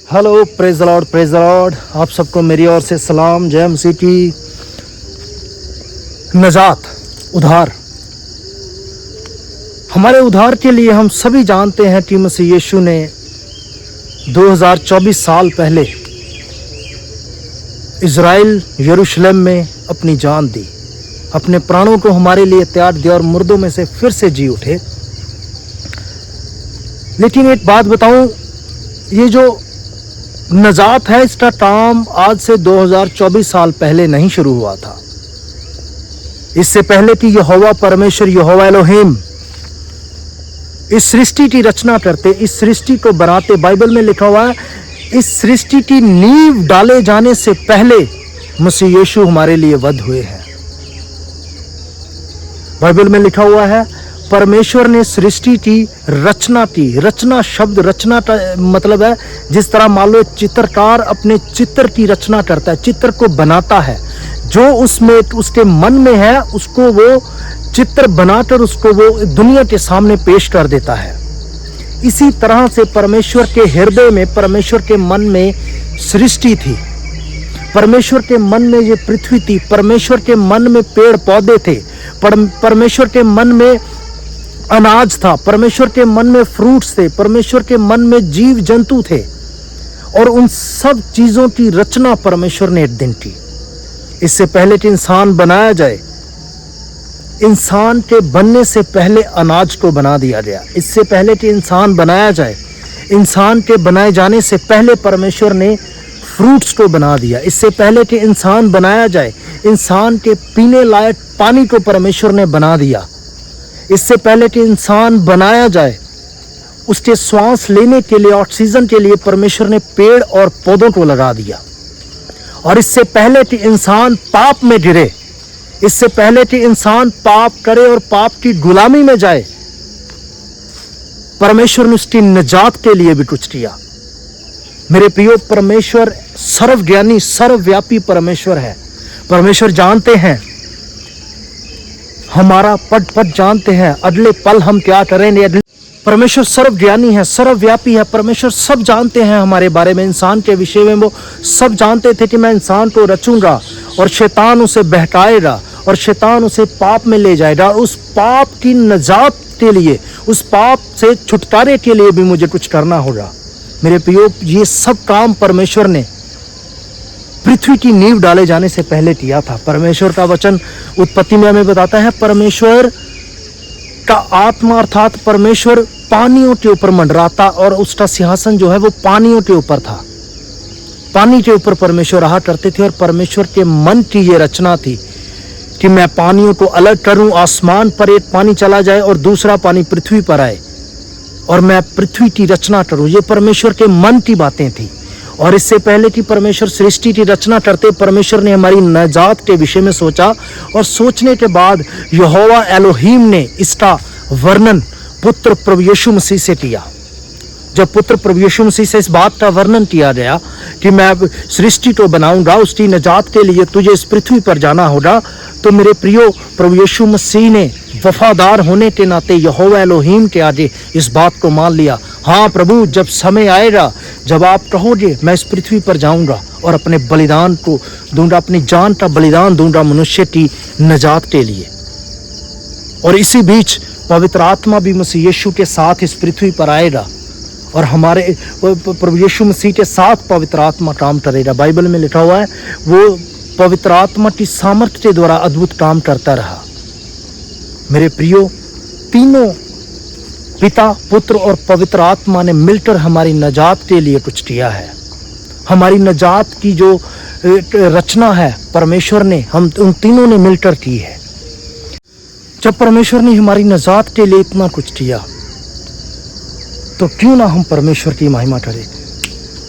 Hello, praise the Lord, praise the Lord. आप सबको मेरी ओर से सलाम। जय मसीह की। नजात, उद्धार, हमारे उद्धार के लिए हम सभी जानते हैं कि मसीह यीशु ने 2024 साल पहले इज़राइल यरूशलेम में अपनी जान दी, अपने प्राणों को हमारे लिए त्याग दिया और मुर्दों में से फिर से जी उठे। लेकिन एक बात बताऊं, ये जो नजात है, इसका काम आज से 2024 साल पहले नहीं शुरू हुआ था। इससे पहले कि यहोवा परमेश्वर, यहोवा एलोहिम इस सृष्टि की रचना करते, इस सृष्टि को बनाते, बाइबल में लिखा हुआ है, इस सृष्टि की नींव डाले जाने से पहले मसीह यीशु हमारे लिए वध हुए हैं। बाइबल में लिखा हुआ है, परमेश्वर ने सृष्टि की रचना की। रचना शब्द, रचना का मतलब है जिस तरह मान लो चित्रकार अपने चित्र की रचना करता है, चित्र को बनाता है, जो उसमें उसके मन में है उसको वो चित्र बनाकर उसको वो दुनिया के सामने पेश कर देता है। इसी तरह से परमेश्वर के हृदय में, परमेश्वर के मन में सृष्टि थी। परमेश्वर के मन में ये पृथ्वी थी, परमेश्वर के मन में पेड़ पौधे थे, परमेश्वर के मन में अनाज था, परमेश्वर के मन में फ्रूट्स थे, परमेश्वर के मन में जीव जंतु थे, और उन सब चीजों की रचना परमेश्वर ने एक दिन की। इससे पहले कि इंसान बनाया जाए, इंसान के बनने से पहले अनाज को बना दिया गया। इससे पहले कि इंसान बनाया जाए, इंसान के बनाए जाने से पहले परमेश्वर ने फ्रूट्स को बना दिया। इससे पहले कि इंसान बनाया जाए, इंसान के पीने लायक पानी को परमेश्वर ने बना दिया। इससे पहले कि इंसान बनाया जाए, उसके श्वास लेने के लिए, ऑक्सीजन के लिए परमेश्वर ने पेड़ और पौधों को लगा दिया। और इससे पहले कि इंसान पाप में गिरे, इससे पहले कि इंसान पाप करे और पाप की गुलामी में जाए, परमेश्वर ने उसकी निजात के लिए भी कुछ किया। मेरे प्रियो, परमेश्वर सर्वज्ञानी, सर्वव्यापी परमेश्वर है। परमेश्वर जानते हैं, हमारा पद पद जानते हैं, अगले पल हम क्या करेंगे। परमेश्वर सर्वज्ञानी है, सर्वव्यापी है। परमेश्वर सब जानते हैं हमारे बारे में, इंसान के विषय में वो सब जानते थे कि मैं इंसान को रचूंगा और शैतान उसे बहकाएगा और शैतान उसे पाप में ले जाएगा। उस पाप की निजात के लिए, उस पाप से छुटकारे के लिए भी मुझे कुछ करना होगा। मेरे प्रियो, ये सब काम परमेश्वर ने पृथ्वी की नींव डाले जाने से पहले किया था। परमेश्वर का वचन उत्पत्ति में हमें बताता है, परमेश्वर का आत्मा अर्थात परमेश्वर पानियों के ऊपर मंडराता, और उसका सिंहासन जो है वो पानियों के ऊपर था। पानी के ऊपर परमेश्वर रहा करते थे, और परमेश्वर के मन की ये रचना थी कि मैं पानियों को अलग करूं, आसमान पर एक पानी चला जाए और दूसरा पानी पृथ्वी पर आए, और मैं पृथ्वी की रचना करूं। ये परमेश्वर के मन की बातें थी। और इससे पहले कि परमेश्वर सृष्टि की रचना करते, परमेश्वर ने हमारी नजात के विषय में सोचा, और सोचने के बाद यहोवा एलोहिम ने इसका वर्णन पुत्र प्रभु यीशु मसीह से किया। जब पुत्र प्रभु यीशु मसीह से इस बात का वर्णन किया गया कि मैं सृष्टि को बनाऊंगा, उसकी नजात के लिए तुझे इस पृथ्वी पर जाना होगा, तो मेरे प्रियो, प्रभु यीशु मसीह ने वफादार होने के नाते यहोवा एलोहिम के आगे इस बात को मान लिया। हाँ प्रभु, जब समय आएगा, जब आप कहोगे, मैं इस पृथ्वी पर जाऊंगा और अपने बलिदान को दूंगा, अपनी जान का बलिदान दूंगा मनुष्य की नजात के लिए। और इसी बीच पवित्र आत्मा भी मसीह यीशु के साथ इस पृथ्वी पर आएगा, और हमारे प्रभु यीशु मसीह के साथ पवित्र आत्मा काम करेगा। बाइबल में लिखा हुआ है, वो पवित्र आत्मा की सामर्थ्य के द्वारा अद्भुत काम करता रहा। मेरे प्रियो, तीनों पिता, पुत्र और पवित्र आत्मा ने मिलकर हमारी नजात के लिए कुछ किया है। हमारी नजात की जो रचना है परमेश्वर ने, हम उन तीनों ने मिलकर की है। जब परमेश्वर ने हमारी नजात के लिए इतना कुछ किया, तो क्यों ना हम परमेश्वर की महिमा करें।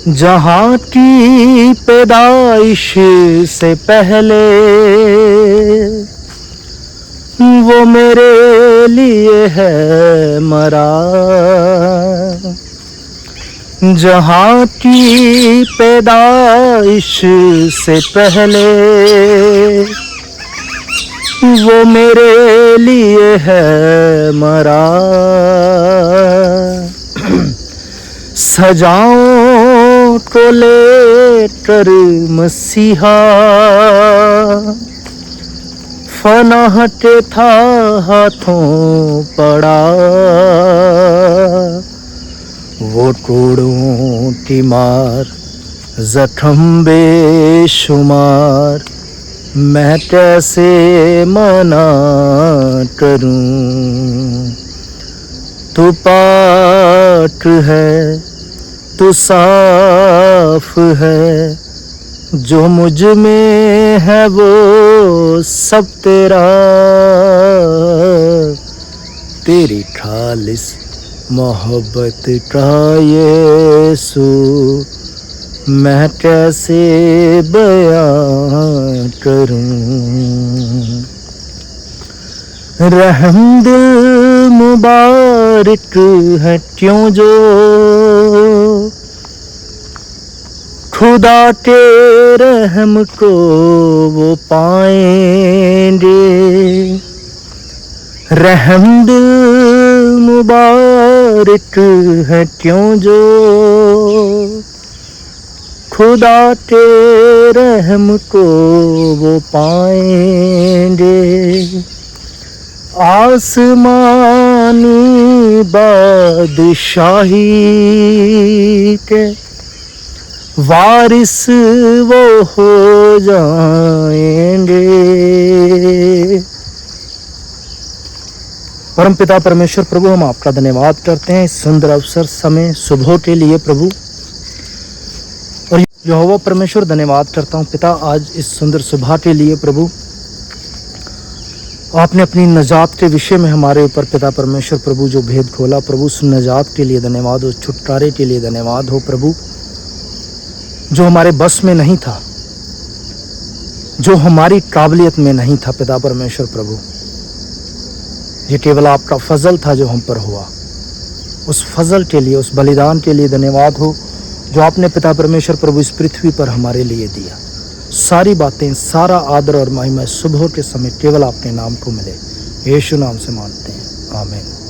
जहां की पैदाइश से पहले वो मेरे लिए है मरा, जहां की पैदाइश से पहले वो मेरे लिए है मरा। सजाओं को ले कर मसीहा फना हटे था हाथों पड़ा, वो टूड़ों की मार जख्म बेशुमार, मैं कैसे मना करूं। तू पाक है, तू साफ है, जो मुझ में है वो सब तेरा, तेरी खालिस मोहब्बत का यीशु मैं कैसे बयां करूं। रहम दिल मुबारक है क्यों जो खुदा के रहम को वो पाएंगे। रहम दिल मुबारक है क्यों जो खुदा के रहम को वो पाएंगे। आसमानी बादशाही के वारिस वो हो जाएंगे। परमपिता परमेश्वर प्रभु, हम आपका धन्यवाद करते हैं इस सुंदर अवसर समय सुबह के लिए प्रभु। और यहोवा परमेश्वर धन्यवाद करता हूँ पिता आज इस सुंदर सुबह के लिए प्रभु। आपने अपनी नजात के विषय में हमारे ऊपर पिता परमेश्वर प्रभु जो भेद खोला प्रभु, उस नजात के लिए धन्यवाद हो, छुटकारे के लिए धन्यवाद हो प्रभु। जो हमारे बस में नहीं था, जो हमारी काबिलियत में नहीं था पिता परमेश्वर प्रभु, ये केवल आपका फजल था जो हम पर हुआ। उस फजल के लिए, उस बलिदान के लिए धन्यवाद हो जो आपने पिता परमेश्वर प्रभु इस पृथ्वी पर हमारे लिए दिया। सारी बातें, सारा आदर और महिमा सुबह के समय केवल आपके नाम को मिले। यीशु नाम से मांगते हैं, आमीन।